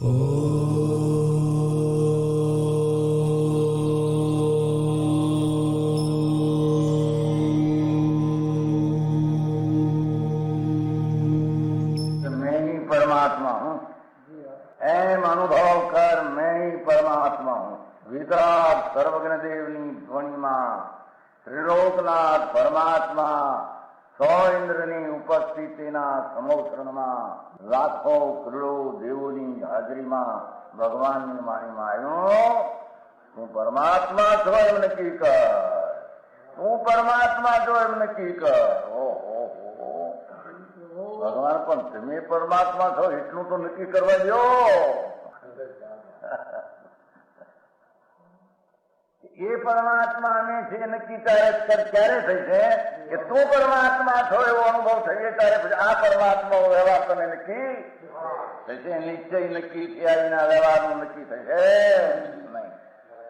मैं ही परमात्मा हूँ, एम अनुभव कर मैं ही परमात्मा हूँ। वितराग सर्वज्ञ देवनी ध्वनिमा त्रिलोकनाथ परमात्मा सौ इंद्રની ઉપસ્થિતિના સમોત્સવમાં લાખો કરોડો દેવોની હાજરીમાં ભગવાનની વાણીમાં આવ્યો, તું પરમાત્મા છો એમ નક્કી કર, તું પરમાત્મા છો એમ નક્કી કર. ઓહો ભગવાન પણ તમે પરમાત્મા છો એટલું તો નક્કી કરવા દો. એ પરમાત્મા અમે છે નક્કી ક્યારે થઈ છે કે તું પરમાત્મા છો એવો અનુભવ થઈએ ત્યારે પછી આ પરમાત્મા વ્યવહાર તમે નક્કી થશે. નિશ્ચય નક્કી થયા વિના વ્યવહારનું નક્કી થશે નહીં.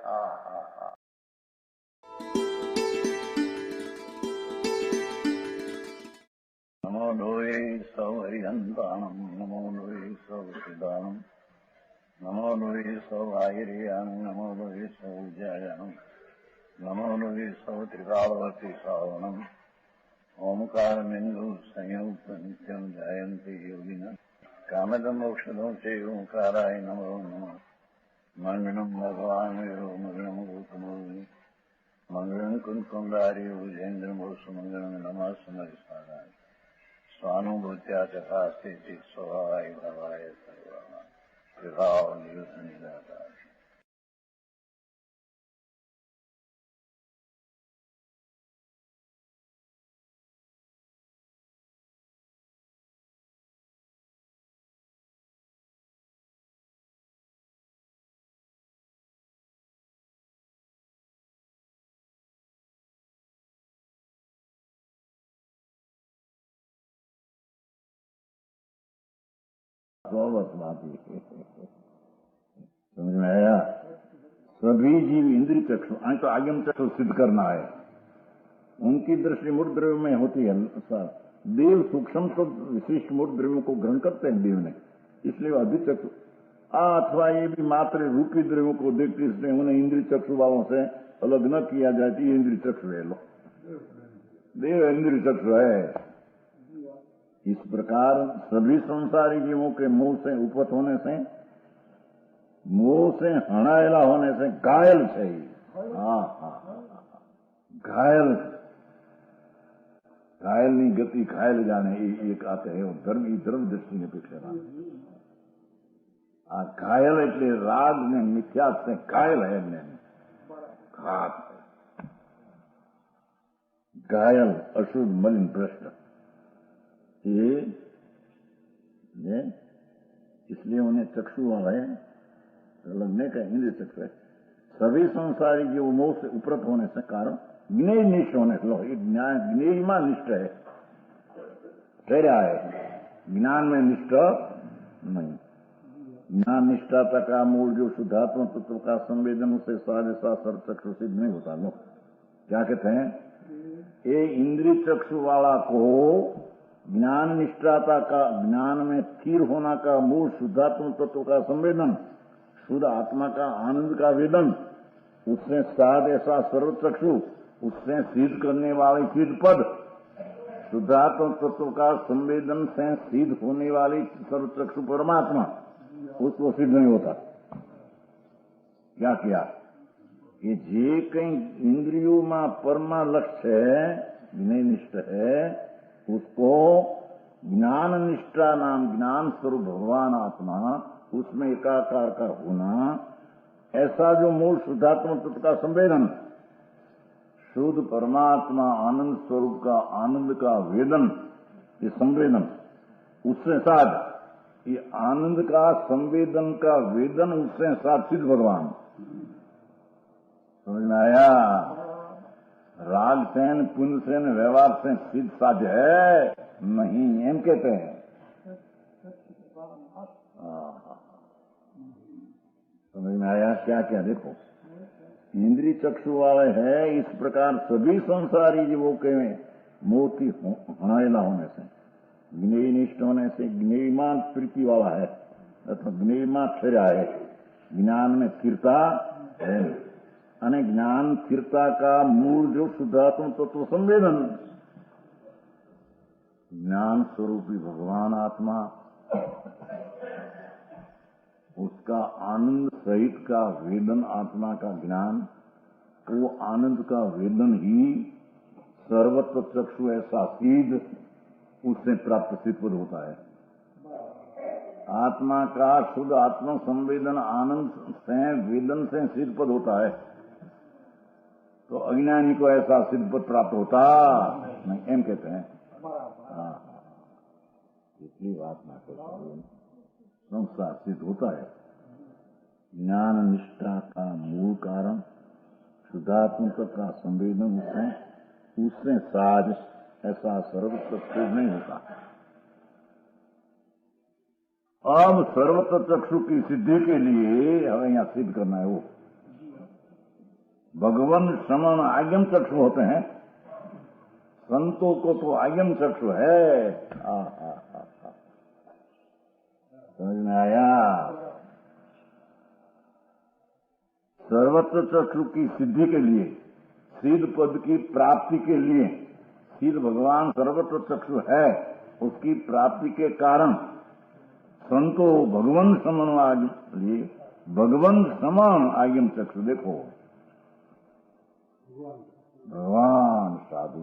હા હા હા. નમો લોહે સૌ હરિહંતાણમ, નમો લોહે સૌ સિદ્ધાણમ, નમો લોહે સૌ આયર્યાણમ, નમો લોહે સૌ જયાણમ, નમો લોહે સૌ ત્રિકાળવતી શ્રાવણમ. ઓમકાર બિંદુ સંયુક્ત નિત્યમ જાયંતિ યોગિના કામદમ મોક્ષદો છે ઓંકારાય નમો નમઃ. મંગળમ ભગવાન વિરો મંગળમ ગૌતમોની મંગળમ કુંકુંડારી ભુજેન્દ્રમો સુમંગળમ નમઃ સમરિસારાય સ્વાનુભૂત્યા ચકાસ્તે સ્વભાવાય ભવાય સર્વા વિભાવ નિયુત નિરાકાર. समझ में आया? सभी जीव इंद्रिय चक्षु, तो आगम चक्षु सिद्ध करना है. उनकी दृष्टि मूर्त द्रव्य में होती है. देव सूक्ष्म तो विशिष्ट मूर्त द्रव्यों को ग्रहण करते हैं देव ने, इसलिए अधिक चक्षु अथवा ये भी मात्र रूपी द्रव्यों को देखते, इसलिए उन्हें इंद्रिय चक्षु वालों से अलग न किया जाए. ये इंद्रिय चक्षु है, लो देव इंद्रिय चक्षु है. इस प्रकार सभी संसारी जीवों के मुंह से उपत होने से, मुंह से हणायला होने से घायल चाहिए. हाँ हाँ घायल, घायलની ગતિ ઘાયલ જાણે એક આતે હે ધર્મ દ્રષ્ટિને અપેક્ષા. આ ઘાયલ એટલે રાગ ને મિથ્યાત से घायल है ने घात घायल अशुद्ध मलिन भ्रष्ट. ये इसलिए उन्हें चक्षु वाले लगने का इंद्रिय चक्षु है. सभी संसारी जो मोह से उपरत होने से कारण ज्ञेय निष्ठ होने से, ज्ञेय में निष्ठ है, ठहरा है, ज्ञान में निष्ठ नहीं. ज्ञान निष्ठाता का मूल जो शुद्धात्म तत्व का संवेदन से सारे सर्व चक्षु सिद्ध नहीं होता. लोग क्या कहते हैं? ये इंद्रिय चक्षु वाला को ज्ञान निष्ठाता का, ज्ञान में स्थिर होना का मूल शुद्धात्म तत्व का संवेदन, शुद्ध आत्मा का आनंद का वेदन, उससे साध ऐसा सर्व चक्षु, उससे सिद्ध करने वाली सिद्ध पद, शुद्धात्म तत्व का संवेदन से सिद्ध होने वाली सर्व चक्षु परमात्मा, उसको सिद्ध नहीं होता. क्या किया? ये जे कई इंद्रियों में परमा लक्ष्य है, विनय निष्ठ है, उसको ज्ञान निष्ठा नाम ज्ञान स्वरूप भगवान आत्मा, उसमें एकाकार का होना, ऐसा जो मूल शुद्धात्म तत्व का संवेदन, शुद्ध परमात्मा आनंद स्वरूप का आनंद का वेदन, ये संवेदन, उससे साथ ये आनंद का संवेदन का वेदन, उससे साथ सिद्ध भगवान. समझ में आया? राग सेन पुण्य सेन व्यवहार से सिद्ध साध्य है नहीं, एम कहते हैं. समझ में आया? क्या क्या देखो, इंद्रिय चक्षु वाले है. इस प्रकार सभी संसारी जीवों के मोती हणायला होने से, ज्ञेय निष्ठ होने से, ज्ञेयमान प्रीति वाला है, अथवा ज्ञेयમાં ठहरा है, ज्ञान में स्थिरता है। અને જ્ઞાન સ્થિરતા का मूल जो शुद्धात्म तत्व संवेदन, ज्ञान स्वरूपी भगवान आत्मा, उसका आनंद सहित का वेदन आत्मा का ज्ञान, वो आनंद का वेदन ही सर्वत्र चक्षु ऐसा सीध उससे प्राप्त सिद्ध होता है। आत्मा का शुद्ध आत्म संवेदन आनंद से वेदन से सिद्धपद होता है, तो अज्ञानी को ऐसा सिद्धपद प्राप्त होता नहीं, एम कहते हैं। हाँ, इसलिए आत्मा को संसार सिद्ध होता है। ज्ञान निष्ठा का मूल कारण शुद्धात्मक का संवेदन उससे साज ऐसा सर्वत्र सिद्ध नहीं होता। अब सर्वत्र चक्षु की सिद्धि के लिए हमें यहाँ सिद्ध करना है। वो भगवान समन आगम चक्षु होते हैं, संतों को तो आगम चक्षु है। समझ में आया? सर्वत्र चक्षु की सिद्धि के लिए, सिद्ध पद की प्राप्ति के लिए, सिद्ध भगवान सर्वत्र चक्षु है, उसकी प्राप्ति के कारण संतो भगवान समान लिए, भगवान समान आगम चक्षु। देखो भगवान साधु,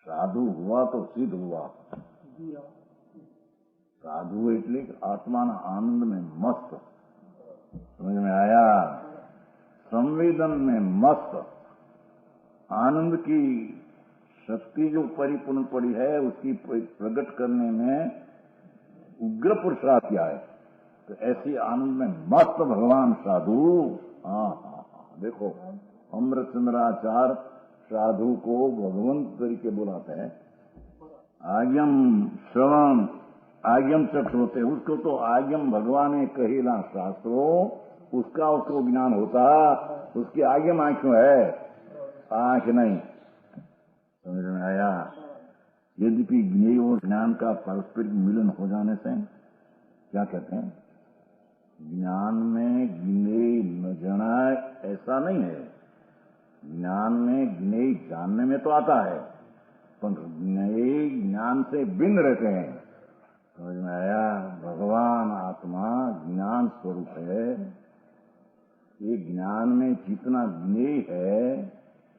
साधु हुआ तो सिद्ध हुआ। साधु એટલે આત્માના आनंद में मस्त, समझ में आया? संवेदन में मस्त, आनंद की शक्ति जो परिपूर्ण पड़ी है उसकी प्रकट करने में उग्र पुरुषार्थ किया है, तो ऐसी आनंद में मस्त भगवान साधु। हाँ, देखो अमृतचंद्राचार्य साधु को भगवंत तरीके बुलाते हैं। आज्ञम श्रवण आज्ञम चक्षु होते, उसको तो आज्ञम भगवान ने कहेला शास्त्रों, उसका उसको ज्ञान होता, उसकी आज्ञम आंखों है, आंख नहीं। समझ में आया? यद्यपि ज्ञेय और ज्ञान का पारस्परिक मिलन हो जाने से क्या कहते हैं, ज्ञान में ज्ञेय न जाना ऐसा नहीं है। ज्ञान में ज्ञेय जानने में तो आता है, पर ज्ञेय ज्ञान से भिन्न रहते हैं। समझ में आया? भगवान आत्मा ज्ञान स्वरूप है। ये ज्ञान में जितना ज्ञेय है,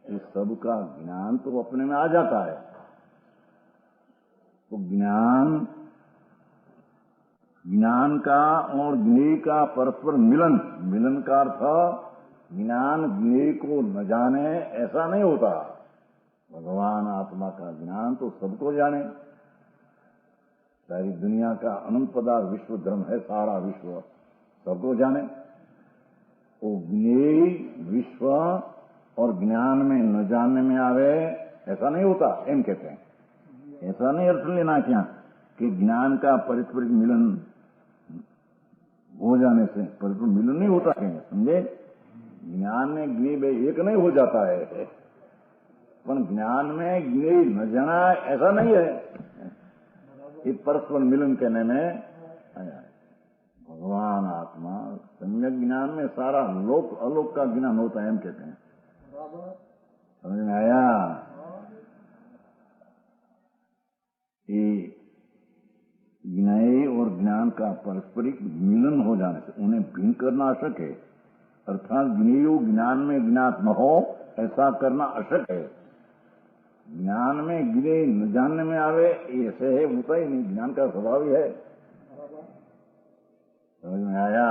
ये सबका ज्ञान तो अपने में आ जाता है। तो ज्ञान का और ज्ञेय का परस्पर मिलन, मिलन का अर्थ ज्ञान ज्ञेय को न जाने ऐसा नहीं होता। भगवान आत्मा का ज्ञान तो सबको जाने। सारी दुनिया का अनंत पदार्थ विश्व धर्म है, सारा विश्व सबको जाने। वो ज्ञेय विश्व और ज्ञान में न जानने में आवे ऐसा नहीं होता, एम कहते हैं। ऐसा नहीं अर्थ लेना क्या कि ज्ञान का परस्परिक मिलन हो जाने से परस्पर मिलन नहीं होता है, समझे? ज्ञान में ज्ञेय एक नहीं हो जाता है, पर ज्ञान में ज्ञेय न जाना ऐसा नहीं है। ये परस्पर मिलन कहने में आया है। भगवान आत्मा सम्यक ज्ञान में सारा लोक अलोक का ज्ञान होता है, हम कहते हैं। समझ में आया? ये ज्ञेय और ज्ञान का पारस्परिक मिलन हो जाने से उन्हें भिन्न करना अशक है, अर्थात ज्ञेय ज्ञान में ज्ञात न हो ऐसा करना अशक है। ज्ञान में ज्ञेय न जानने में आवे ऐसे है, होता ही नहीं, ज्ञान का स्वभाव ही है। समझ में आया?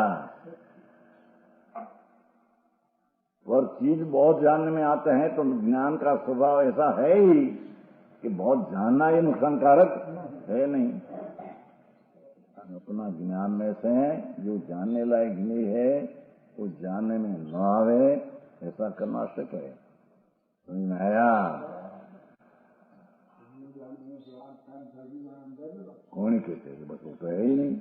पर चीज बहुत जानने में आते हैं तो ज्ञान का स्वभाव ऐसा है ही कि बहुत जानना ये नुकसानकारक है नहीं। अपना ज्ञान में से जो जानने लायक ज्ञेय है वो जानने में न आवे ऐसा करना आवश्यक है। समझ में आया? कौन ही कहते हैं, बस वो तो है ही नहीं।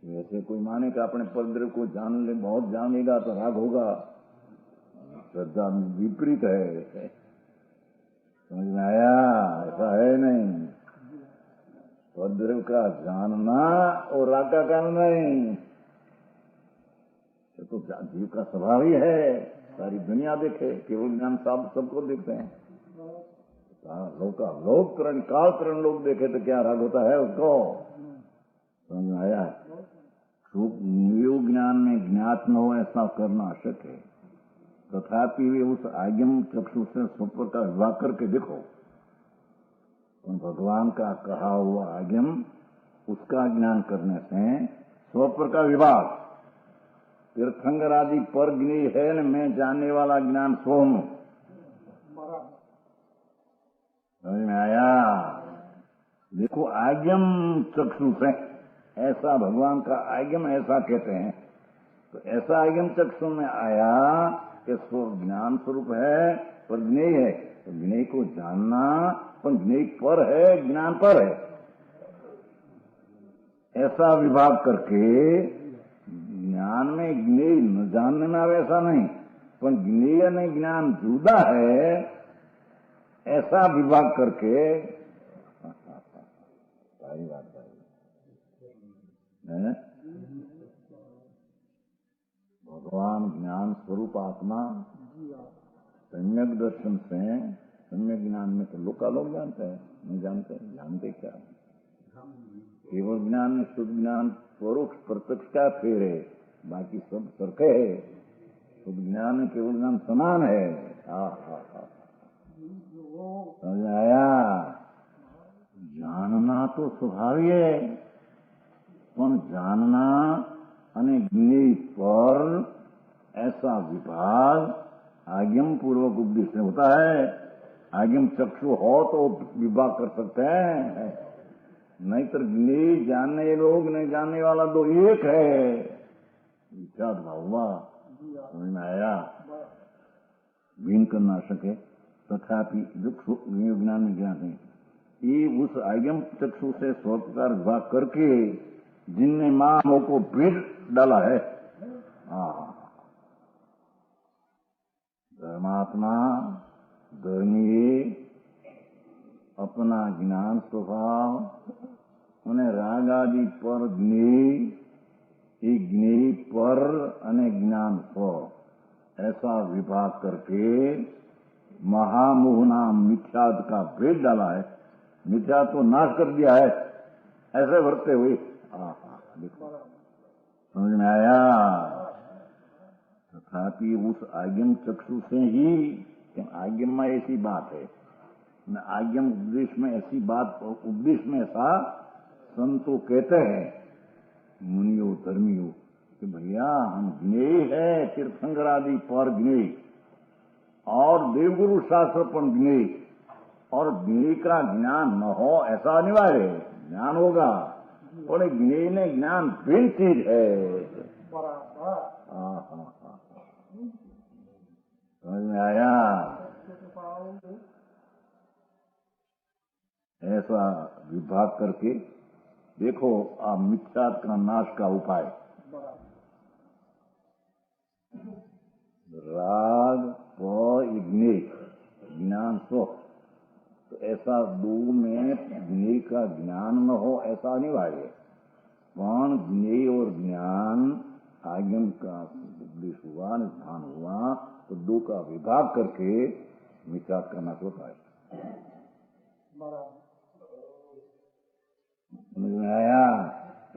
वैसे कोई माने कि अपने परद्रव्य को जान ले, बहुत जानेगा तो राग होगा, श्रद्धा विपरीत है। समझ में आया? ऐसा है नहीं। स्वद्रव्य का जानना और राग का कारण नहीं। ये तो जीव का स्वभाव ही है। सारी दुनिया देखे, केवल ज्ञान साहब सबको देखते हैं। लोक करण काल करण लोग देखे तो क्या राग होता है उसको? समझ में आया? ज्ञान में ज्ञात न हो ऐसा करना अशक्य है। तथापि वे उस आगम चक्षु से स्वप्न का विवाह करके देखो। तो भगवान का कहा हुआ आगम, उसका ज्ञान करने से स्वप्न का विभाग तीर्थंकर आदि पर ज्ञेय है न, मैं जानने वाला ज्ञान स्व हूं। समझ में आया? देखो आगम चक्षु से ऐसा भगवान का आगम ऐसा कहते हैं। तो ऐसा आगम चक्षु में आया कि स्व ज्ञान स्वरूप है पर ज्ञेय है। तो ज्ञेय को जानना, पर ज्ञेय पर है, ज्ञान पर है, ऐसा विभाग करके ज्ञान में ज्ञेय न जानने में वैसा नहीं, पर ज्ञेय में ज्ञान जुदा है ऐसा विभाग करके सारी बात है। भगवान ज्ञान स्वरूप आत्मा सम्यक दर्शन से सम्यक ज्ञान में तो लोग जानते हैं, नहीं जानते? जानते क्या? केवल ज्ञान में शुद्ध ज्ञान स्वरूप प्रत्यक्ष का फेर है, बाकी सब सरके है। शुद्ध ज्ञान में केवल ज्ञान समान है। समझ आया? जानना तो स्वाभाविक है, पर जानना અને ज्ञेय पर ऐसा विभाग आगम पूर्वक उपदेश में होता है। आगम चक्षु हो तो विभाग कर सकते हैं, नहीं तो ज्ञेय जानने लोग नहीं जानने वाला दो एक है। क्या हुआ? समझ में आया? भिन्न कर ना सके तथापि ज्ञान में ज्ञान है। ये उस आगम चक्षु से स्वप्रकार विभाग करके जिनने मां को भेद डाला है। धर्मात्मा धर्मीय अपना ज्ञान स्वभाव उन्हें राग आदि पर ज्ञेय, ज्ञेय पर अने ज्ञान स्व ऐसा विभाग करके महामोह नाम मिथ्याद का भेद डाला है। मिथ्या तो नाश कर दिया है ऐसे वर्ते हुए। देखो समझ में आया? तथापि उस आगम चक्षु से ही, आगम में ऐसी बात है न, आगम उपदेश में ऐसी बात, उपदेश में ऐसा संतो कहते हैं मुनियो धर्मियो कि भैया हम ज्ञेय है, तीर्थंकर आदि पर ज्ञेय और देवगुरु शास्त्र पर ज्ञेय, और ज्ञेय का ज्ञान न हो ऐसा अनिवार्य है। ज्ञान होगा और ज्ञेय ने ज्ञान भिन्न चीज है। समझ में आया? ऐसा विभाग करके देखो आप मिथ्यात का नाश का उपाय। राग ज्ञेय ज्ञान स्व, तो ऐसा दो में ज्ञेय का ज्ञान न हो ऐसा अनिवार्य है। कौन ज्ञेय और ज्ञान आगम का उपदेश हुआ, ध्यान हुआ, तो दो का विभाग करके मिथ्यात का नाश होता है। समझ में आया?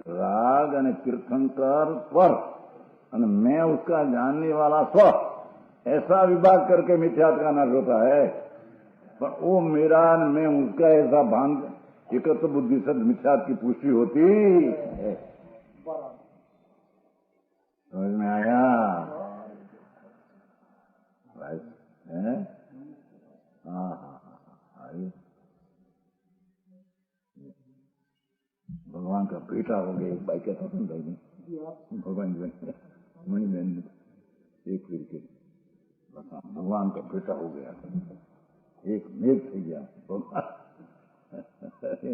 राग અને तीर्थंकर पर અને मैं उसका जानने वाला स्व, ऐसा विभाग करके मिथ्यात का नाश होता है। पर वो मेरा मैं उसका ऐसा भान एकत्र बुद्धि से मिथ्यात की पुष्टि होती है। समझ में आया? भगवान का बेटा हो गया। एक भाई कहता था भाई ने भगवान मणि बहन एक फिर के भगवान का बेटा हो गया, एक मेघ થઈ गया।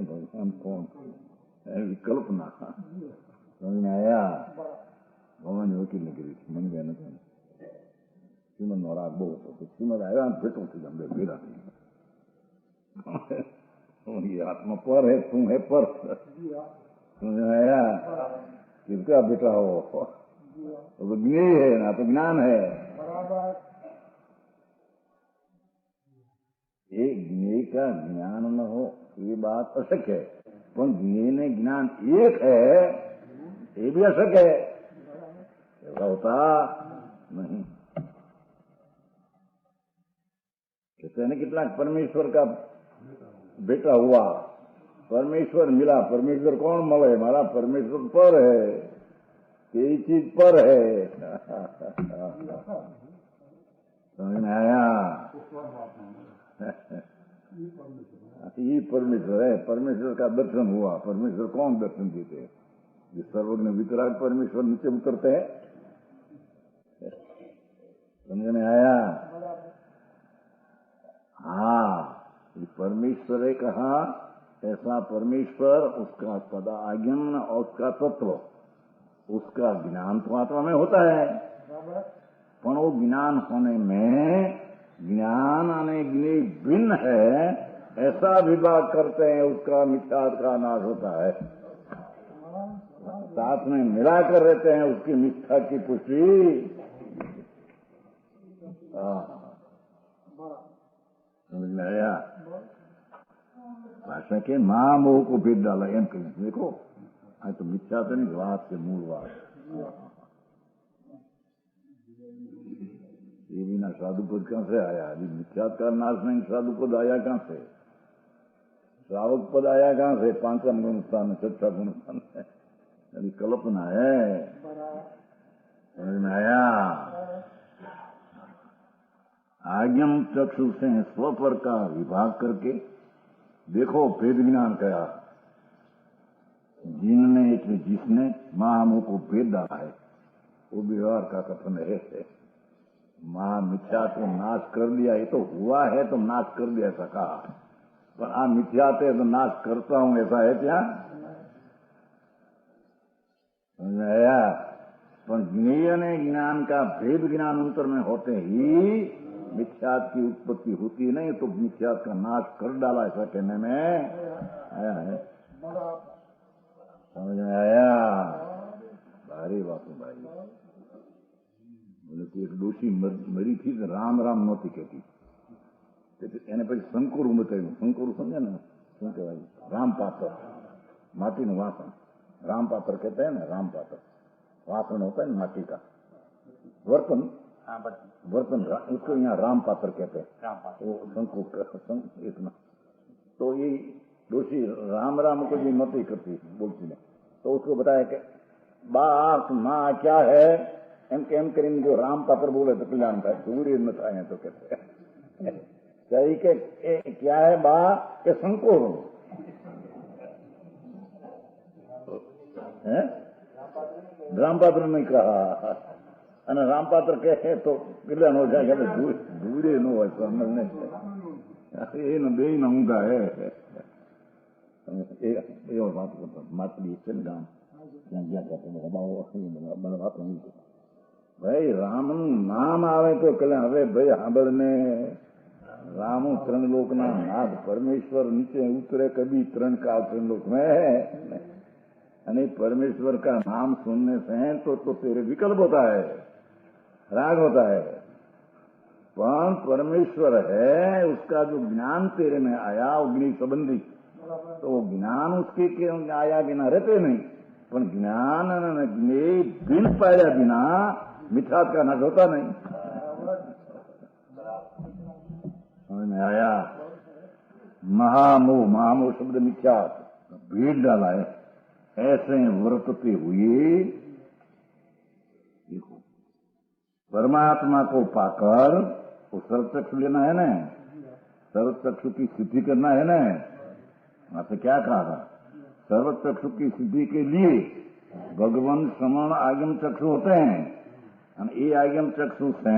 भगवान कौन है? विकल्पना। समझ में आया? भगवान वकील ने करी थी मणि बहन श्रीमद महाराज बહુ હતો, શ્રીમદ આવ્યા ભેટો થઈ ગયા, બેડા થઈ ગયા। ये आत्मा पर है, तुम है पर। समझ में आया? किसका बेटा हो? तो ज्ञेय है ना, तो ज्ञान है। ये ज्ञेय का ज्ञान न हो ये बात अशक्य है, पर ज्ञेय ने ज्ञान एक है ये भी अशक्य है। ऐसा होता नहीं। कहते हैं ना कितना परमेश्वर का बेटा हुआ, परमेश्वर मिला। परमेश्वर कौन मले? हमारा परमेश्वर पर है, यही चीज पर है। समझ में आया? ये परमेश्वर है, परमेश्वर का दर्शन हुआ। परमेश्वर कौन दर्शन देते? जो सर्वज्ञ वितराग परमेश्वर नीचे उतरते हैं। समझ में आया? हाँ, परमेश्वर है कहा ऐसा परमेश्वर, उसका पदाज्ञान और उसका तत्व, उसका ज्ञान तो आत्मा में होता है, पर वो ज्ञान होने में ज्ञान आने ज्ञेय भिन्न है ऐसा विभाग करते हैं, उसका मिथ्यात्व का नाश होता है। साथ में मिलाकर रहते हैं उसकी मिथ्या की पुष्टि। समझ में आया? भाषा के महामोह को भेद डाला एम कहें। देखो आज तो मिथ्या तो नहीं, बात के मूल बात। ये बिना साधु पद कहां से आया? अभी मिथ्यात का नाश नहीं, साधु पद आया कहां से? श्रावक पद आया कहां से? पांचम गुण स्थान, छठा गुण स्थान है, अभी कल्पना है। समझ में आया? आज्ञम चक्षु से स्वपर का विभाग करके देखो भेद ज्ञान कया, जिसने महामोह को भेद डाला है वो व्यवहार का कथन है। मिथ्या को नाश कर दिया, ये तो हुआ है तो नाश कर दिया ऐसा कहा, पर मिथ्या थे तो नाश करता हूं ऐसा है क्या? समझ में आया? पर ज्ञेय ने ज्ञान का भेद ज्ञान अंतर में होते ही मिथ्यात की उत्पत्ति होती नहीं, तो मिथ्यात का नाश कर डाला ऐसा कहने में आया है। समझ में आया? भारी बात है भाई। बोले कि एक डोशी मरी थी तो राम राम नहोती कहती, એને પછી શંકુરું બતાવ્યું। શંકુરું સમજે ને શું કહેવાય? રામ પાત્ર, माटीનું વાસણ राम पात्र कहते हैं ना। राम पात्र वासण होता है ना माटी का, बर्तन बर्तन उसको यहाँ राम पात्र कहते हैं। वो शंकु इतना तो ये दोषी राम राम को भी मत ही करती बोलती ने, तो उसको बताया कि बाप माँ क्या है एम के एम करीन जो राम पात्र बोले तो कल्याण था, दूरी न था तो कहते हैं सही के क्या है बा के संकोर है, राम पात्र नहीं कहा। અને રામપાત્ર કહે તો કલ્યાણ હો જાય કે દૂરે ન હોય તો અમને એને બે ના ઊંધા હે એવો વાત કરતો માતલી છે ને ગામ ત્યાં ગયા હતા વાત નહીં ભાઈ રામનું નામ આવે તો કલ્યાણ। હવે ભાઈ સાંભળને राम त्रण लोक ना नाथ परमेश्वर नीचे उतरे कभी त्रण काल त्रण लोक में, अने परमेश्वर का नाम सुनने से तो तेरे विकल्प होता है, राग होता है। पर परमेश्वर है उसका जो ज्ञान तेरे में आया अग्नि संबंधी, तो ज्ञान उसके के आया बिना रहते नहीं, पर ज्ञान ज्ञेय बिन पाया बिना मिथ्यात्व का नाश होता नहीं। समझ में आया? महामोह, महामोह शब्द मिथ्यात भेद डाला है, ऐसे वर्तते हुए देखो परमात्मा को पाकर वो सर्वचक्षु लेना है ना, सर्वचक्षु की सिद्धि करना है ना। आपसे क्या कहा था? सर्वचक्षु की सिद्धि के लिए भगवान समण आगम चक्षु होते हैं, ये आगम चक्षु से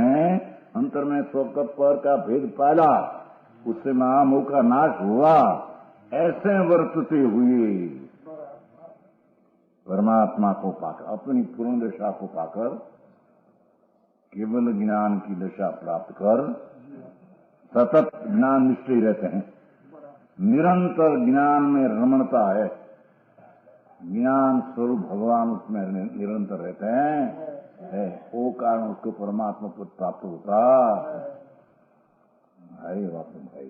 अंतर में स्वकत पर का भेद पाला, उससे महामोह का नाश हुआ। ऐसे वर्तते हुए परमात्मा को पाकर, अपनी पूर्ण दशा को पाकर, केवल ज्ञान की दशा प्राप्त कर सतत ज्ञान निष्ठीय रहते हैं, निरंतर ज्ञान में रमणता है, ज्ञान स्वरूप भगवान उसमें निरंतर रहते हैं, है वो कारण उसको परमात्मा को प्राप्त होता है। वास्तव भाई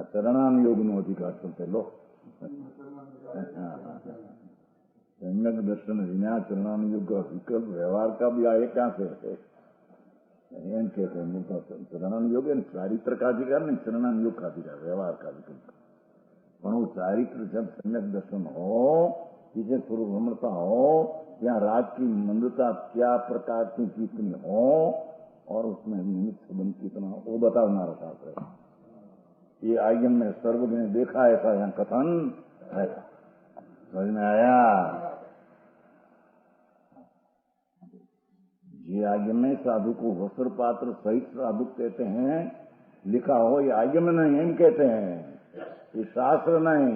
चरणानुयोग नो अधिकार करते लो सम्यक दर्शन विना चरणानुयोग का विकल्प व्यवहार का भी आए क्या से एम कहते हैं चरणानुयोग चारित्र का अधिकार नहीं, चरणानुयोग का अधिकार व्यवहार का विकल्प। पर वो चारित्र जब सम्यक दर्शन हो, चीजें स्वरूप रमणता हो, या राज की मंदता क्या प्रकार की कितनी हो और उसमें निमित्त संबंध कितना, वो बताना शास्त्र है। ये आयम में सर्वज्ञ ने देखा ऐसा यहाँ कथन है, समझ में आया? ये आयम में साधु को वस्त्र पात्र सहित साधु कहते हैं, लिखा हो ये आयम नहीं एम कहते हैं, ये शास्त्र नहीं,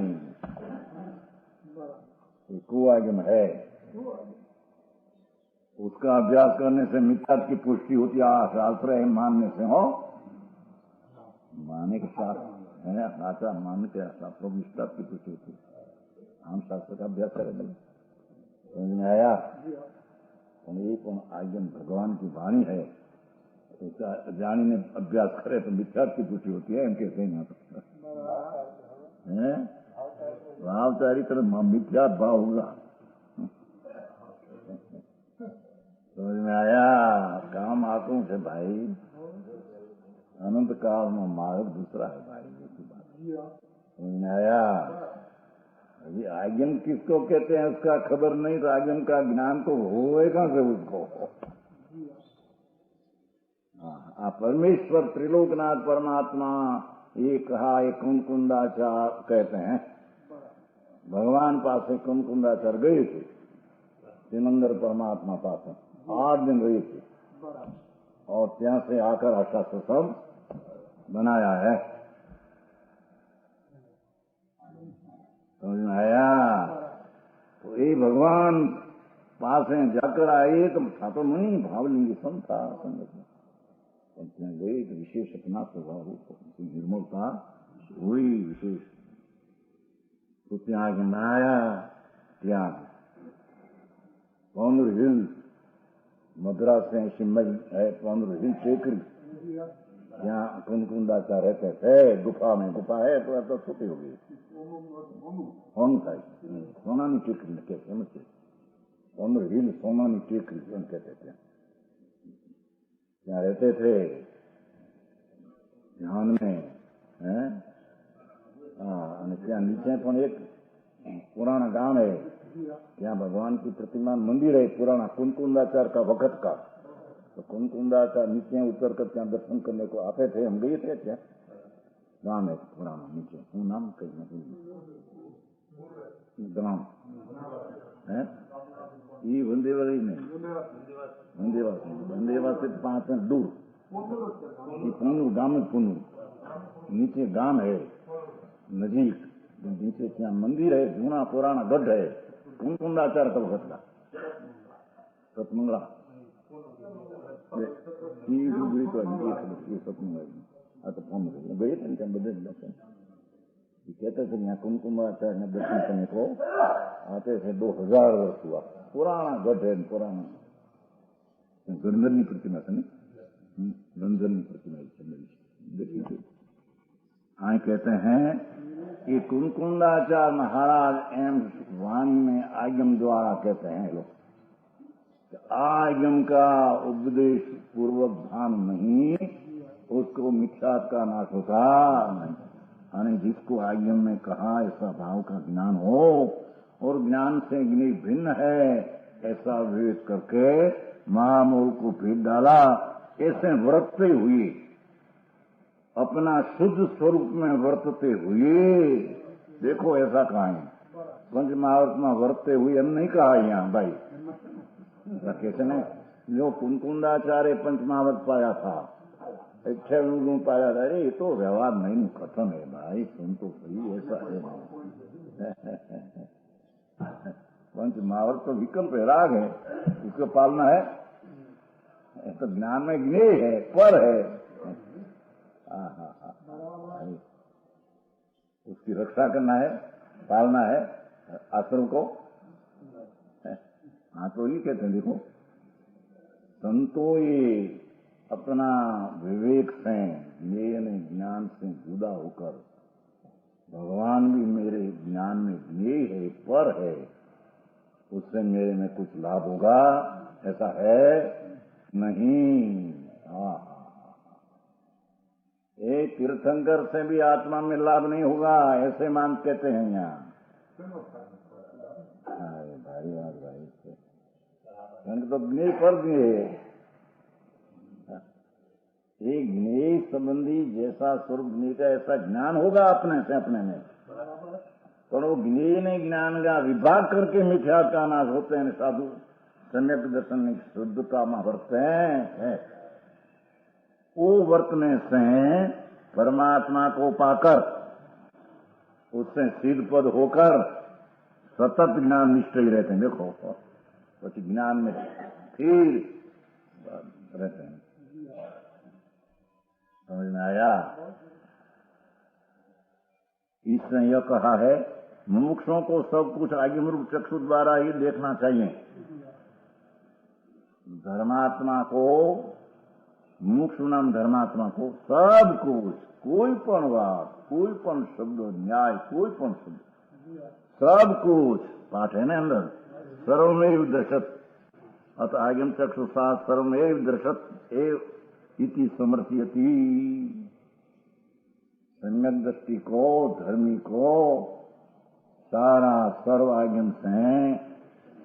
ये कुआगम है। उसका अभ्यास करने से मिथ्यात्व की पुष्टि होती है, शास्त्र है मानने से हो, माने के शास्त्र है आचार मान के शास्त्रों की निष्ठा की पुष्टि होती है। हम शास्त्र का अभ्यास करेंगे, समझ में आया? एक आयम भगवान की वाणी है, उसका जानी ने अभ्यास करे तो मिथ्यात्व की पुष्टि होती है, इनके सही ना भाव चारित्र मिथ्या भाव होगा, समझ में आया? काम आंखों से भाई, अनंत काल में मार्ग दूसरा है भाई, ऐसी बात समझ में आया? अभी आज्ञन किसको कहते हैं उसका खबर नहीं, तो आज्ञन का ज्ञान तो होएगा से उसको। हाँ, परमेश्वर त्रिलोकनाथ परमात्मा ये कहा, एक कुंकुंदाचार कहते हैं, भगवान पास से कुंकुंदाचार गए थे, सिमंदर परमात्मा पास 8 दिन रहे थे, और ત્યાં से आकर अष्टास्त्र सब बनाया है, समझ में आया? तो ये भगवान पास है जाकर आए तो था तो नहीं, भावलिंगी सम था संगत में, ત્યાં गए तो विशेष अपना स्वभाव निर्मलता हुई विशेष, तो ત્યાં आगे आया, ત્યાં पौंद्र हिल मद्रास से शिमल है, पौंद्र हिल टेकरी, यहाँ कुंकुंदाचार रहते थे, गुफा में, गुफा है तो छोटी हो गई, सोनानी टेकरी कहते हैं, पौंद्र हिल सोनानी टेकरी कहते थे, ત્યાં रहते थे ध्यान में है। અને ત્યાં નીચે પણ એક पुराना गांव है, ત્યાં भगवान की प्रतिमा मंदिर है पुराना, कुंकुंदाचार का वक्त का, तो कुंकुंदाचार नीचे उतर कर ત્યાં दर्शन करने को आते थे, हम गए थे क्या, गांव है पुराना नीचे, હું नाम कहीं नहीं गांव है, ये वंदेवासी नहीं, वंदेवासी 5 मिनट दूर, ये पुनूर गांव में, पुनूर नीचे गांव है नजीक, नीचे ત્યાં मंदिर है, जूना पुराना गढ़ है, कुंकुंदाचार का वक्त का सतमंगला, ये सतमंगला तो फोन गए थे क्या बदल दर्शन, कहते थे यहाँ कुंकुमाचार्य ने दर्शन करने को आते थे, 2000 वर्ष हुआ, पुराना गढ़ है, पुराना गंधर्व प्रतिमा से नहीं, गंधर्व प्रतिमा हाँ कहते हैं कि कुंकुंदाचार्य महाराज एम वाणी में आगम द्वारा कहते हैं लोग, आगम का उपदेश पूर्वक ध्यान नहीं, उसको मिथ्यात्व का नाश होता नहीं। यानी जिसको आगम में कहा ऐसा भाव का ज्ञान हो और ज्ञान से ज्ञानी भिन्न है ऐसा विवेक करके महामोह को फेंक डाला, ऐसे वर्तते हुए अपना शुद्ध स्वरूप में वर्तते हुए, देखो ऐसा कहा है पंच महावर्त में वर्तते हुए, हम नहीं कहा यहाँ भाई, कैसे नहीं, जो कुंकुंदाचार्य पंच महावर्त पाया था, 98 गुण पाया था, अरे ये तो व्यवहार नहीं कथन है भाई, सुन तो सही, ऐसा है पंच महावर्त तो विकल्प है, राग है, उसको पालना है, तो ज्ञान में ज्ञेय है, पर है, उसकी रक्षा करना है, पालना है आश्रम को। हाँ, तो ये कहते हैं, देखो संतो ये अपना विवेक से, ज्ञान से जुदा होकर, भगवान भी मेरे ज्ञान में ज्ञेय है, पर है, उससे मेरे में कुछ लाभ होगा, ऐसा है नहीं। एक तीर्थंकर से भी आत्मा में लाभ नहीं होगा, ऐसे मान कहते हैं यहाँ। भारी बात भाई, तो ज्ञेय पर ज्ञेय, एक ज्ञेय संबंधी जैसा स्वरूप ज्ञेय का ऐसा ज्ञान होगा अपने से अपने में, पर वो ज्ञेय ने ज्ञान का विभाग करके मिथ्या का नाश होते हैं। साधु सम्यक दर्शन शुद्धता में वर्तते हैं, वो वर्तने से परमात्मा को पाकर, उससे सिद्ध पद होकर सतत ज्ञान निष्ठ ही रहते हैं। देखो तो ज्ञान में फिर रहते हैं। समझ में आया? इसने यह कहा है, मुमुक्षों को सब कुछ आगे रूप चक्षु द्वारा ही देखना चाहिए। धर्मात्मा को, मुमुक्षु नाम धर्मात्मा को सब कुछ, कोई पण बात, कोई पण शब्द, न्याय, कोई पण शब्द, सब कुछ पाठ है ना अंदर, सर्वमेव दर्शत, अत आगम चक्षुषा सर्वमेव दर्शत एव इति समर्थयति। सम्यक दृष्टि को, धर्मी को सारा सर्व आगम से,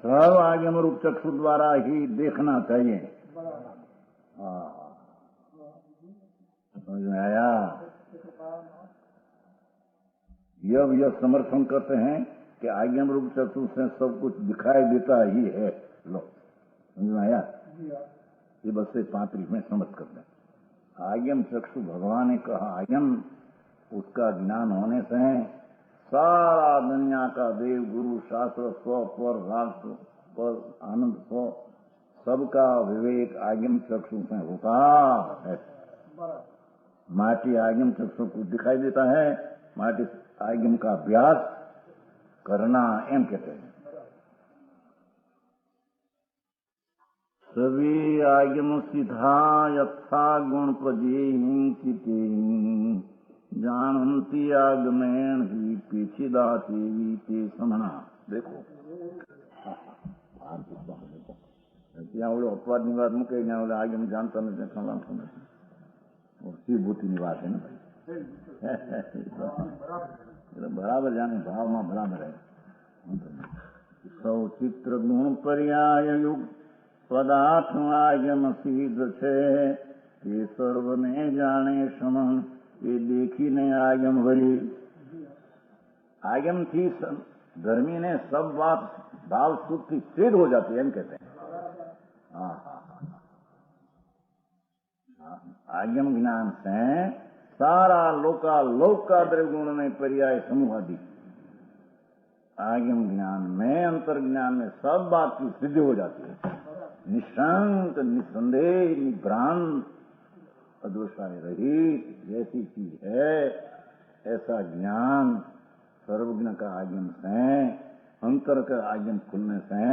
सर्व आगम रूप चक्षु द्वारा ही देखना चाहिए। समझ में आया? यह समर्थन करते हैं कि आगम रूप चक्षु से सब कुछ दिखाई देता ही है। लो, समझ में आया? ये बस से 35 में समझ करते हैं। आगम चक्षु भगवान ने कहा, आगम उसका ज्ञान होने से सारा दुनिया का देव गुरु शास्त्र स्व पर राष्ट्र पर आनंद स्व सबका विवेक आगम चक्षु से होता है। माटी आगम चक्षु को दिखाई देता है, माटी आगम का अभ्यास करना एम कहते हैं। सभी आगम सिद्धा यथा गुण पजे जानती आगमेण ही पीछिदाती ते समना। देखो ત્યાં અપવાદની વાત મૂકે, ત્યાં આગમ જાણતા નથી, શ્રીભૂતિની વાત છે ને ભાઈ, બરાબર જાણે ભાવમાં બરાબર હે। સૌ ચિત્ર ગુણ પર્યાય યુગ પદાર્થ આગમ સિદ્ધ છે, એ સર્વને જાણે સમન, એ देखीने आगम भरी। आगम थी धर्मी ने सब बात भाव सुख की सिद्ध हो जाती है, हम कहते हैं। आगम ज्ञान से सारा लोका का द्रव्य में पर्याय समूह आदि, आगम ज्ञान में, अंतर ज्ञान में सब बात की सिद्धि हो जाती है। निशंक, निसंदेह, निभ्रांत, अदोषाय रहित जैसी चीज है, ऐसा ज्ञान सर्वज्ञ का आगम से, अंतर का आगम खुलने से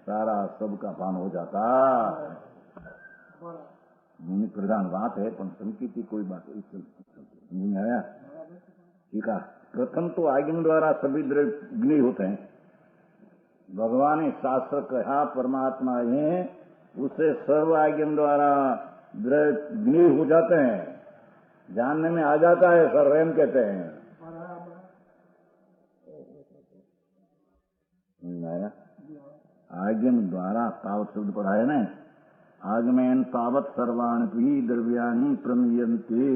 सारा सबका पान हो जाता। मुनि प्रधान बात है, पर संकीर्ति कोई बात नहीं आया। ठीक है, प्रथम तो आगम द्वारा सभी द्रव्य ज्ञेय होते हैं। भगवान ने शास्त्र कहा परमात्मा है, उसे सर्व आगम द्वारा द्रव्य ज्ञेय हो जाते हैं, जानने में आ जाता है, सर्वम कहते हैं। आगम द्वारा तावत शब्द पढ़ा है ना, आगमेन तावत सर्वाणि द्रव्यानि प्रमीयन्ते,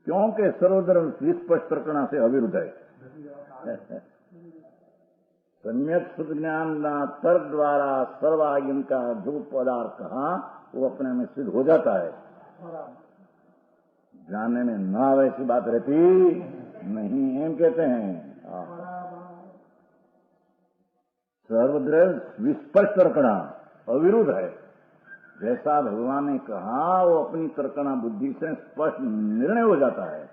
क्योंकि सर्वद्रव्य विस्पष्ट प्रकरण से अविरुद्ध है। सम्यक शुद्ध ज्ञान तर्क द्वारा सर्वागम का जो पदार्थ कहा वो अपने में सिद्ध हो जाता है, जानने में ना वैसी बात रहती नहीं, एम कहते हैं। सर्वद्रव्य विस्पष्ट प्रकरण अविरुद्ध है, जैसा भगवान ने कहा वो अपनी तर्कणा बुद्धि से स्पष्ट निर्णय हो जाता है।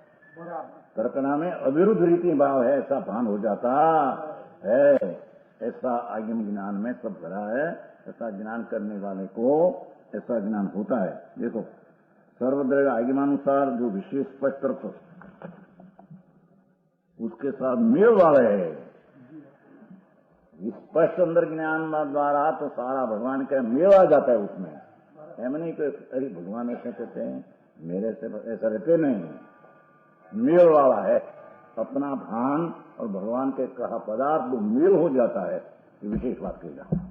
तर्कणा में अविरुद्ध रीति भाव है ऐसा भान हो जाता है। ऐसा आगम ज्ञान में सब भरा है। ऐसा ज्ञान करने वाले को ऐसा ज्ञान होता है। देखो सर्वद्रव्य आगमानुसार जो विशेष स्पष्ट तर्क उसके साथ मेल वाले है। स्पष्ट अंदर ज्ञान द्वारा तो सारा भगवान का मेल आ जाता है उसमें। एम नहीं कि अरे भगवान ऐसे कहते हैं मेरे से ऐसा रहते नहीं। मेल वाला है अपना भान और भगवान के कहा पदार्थ वो मेल हो जाता है। ये विशेष बात कही जाती है।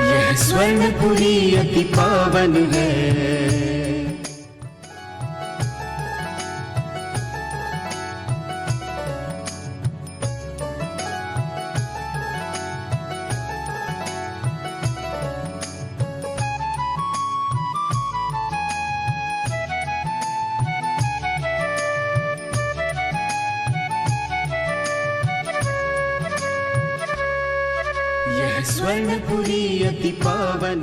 यह स्वर्णपुरी अति पावन है। यह स्वर्णपुरी अति पावन